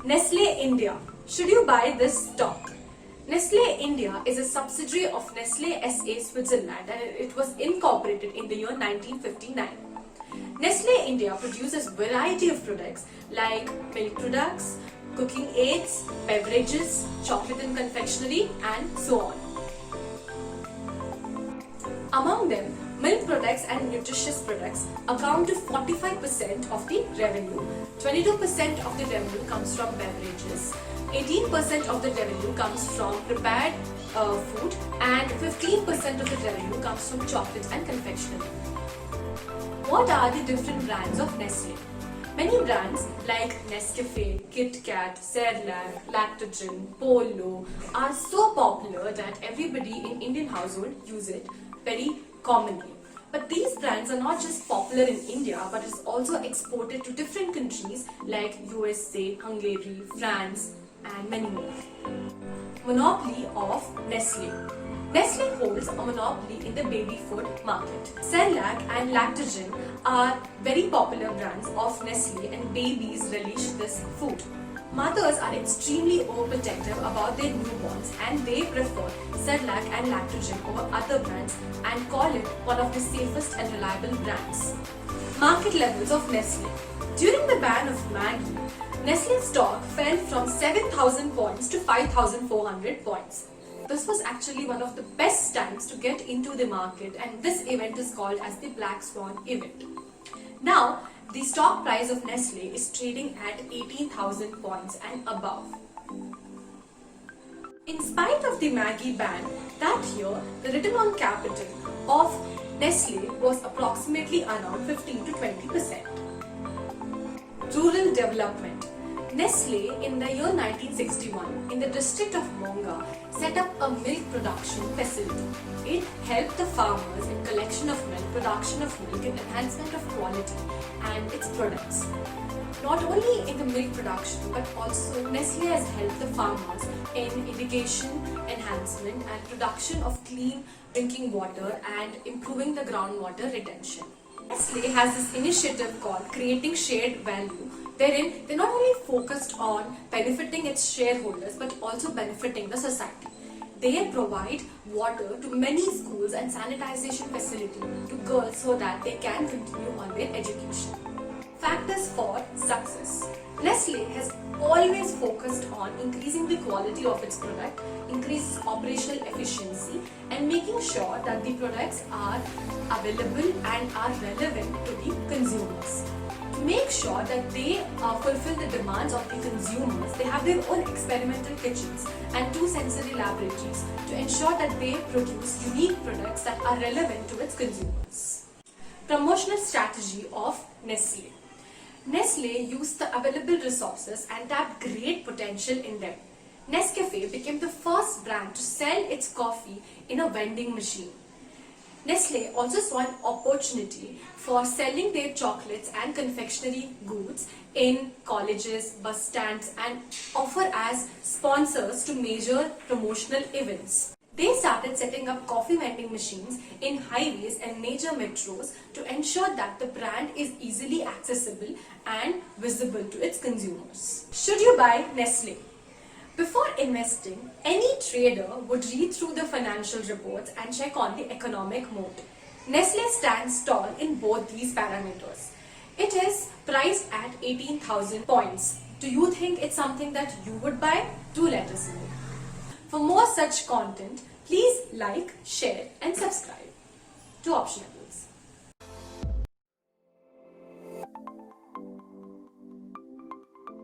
Nestle India. Should you buy this stock? Nestle India is a subsidiary of Nestle SA Switzerland and it was incorporated in the year 1959. Nestle India produces variety of products like milk products, cooking aids, beverages, chocolate and confectionery and so on. Among them, milk products and nutritious products account to 45% of the revenue, 22% of the revenue comes from beverages, 18% of the revenue comes from prepared food and 15% of the revenue comes from chocolate and confectionery. What are the different brands of Nestle? Many brands like Nescafe, Kit Kat, Cerelac, Lactogen, Polo are so popular that everybody in Indian household use it very commonly. But these brands are not just popular in India but is also exported to different countries like USA, Hungary, France and many more. Monopoly of Nestle. Nestle holds a monopoly in the baby food market. Cerelac and Lactogen are very popular brands of Nestle and babies relish this food. Mothers are extremely overprotective about their newborns and they prefer Cerelac and Lactogen over other brands and call it one of the safest and reliable brands. Market levels of Nestle. During the ban of Maggi, Nestle stock fell from 7,000 points to 5,400 points. This was actually one of the best times to get into the market and this event is called as the Black Swan event. Now, the stock price of Nestle is trading at 18,000 points and above. In spite of the Maggi ban, that year the return on capital of Nestle was approximately around 15 to 20%. Rural development. Nestle in the year 1961 in the district of Monga set up a milk production facility. It helped the farmers in collection of milk, production of milk and enhancement of quality and its products. Not only in the milk production but also Nestle has helped the farmers in irrigation enhancement and production of clean drinking water and improving the groundwater retention. Nestle has this initiative called Creating Shared Value, wherein they not only focused on benefiting its shareholders but also benefiting the society. They provide water to many schools and sanitization facility to girls so that they can continue on their education. Factors for success. Nestle has always focused on increasing the quality of its product, increase operational efficiency and making sure that the products are available and are relevant to the consumers. To make sure that they fulfill the demands of the consumers, they have their own experimental kitchens and 2 sensory laboratories to ensure that they produce unique products that are relevant to its consumers. Promotional strategy of Nestle. Nestle used the available resources and tapped great potential in them. Nescafe became the first brand to sell its coffee in a vending machine. Nestle also saw an opportunity for selling their chocolates and confectionery goods in colleges, bus stands and offer as sponsors to major promotional events. They started setting up coffee vending machines in highways and major metros to ensure that the brand is easily accessible and visible to its consumers. Should you buy Nestle? Before investing, any trader would read through the financial reports and check on the economic moat. Nestle stands tall in both these parameters. It is priced at 18,000 points. Do you think it's something that you would buy? Do let us know. For more such content, please like, share and subscribe to Optionables.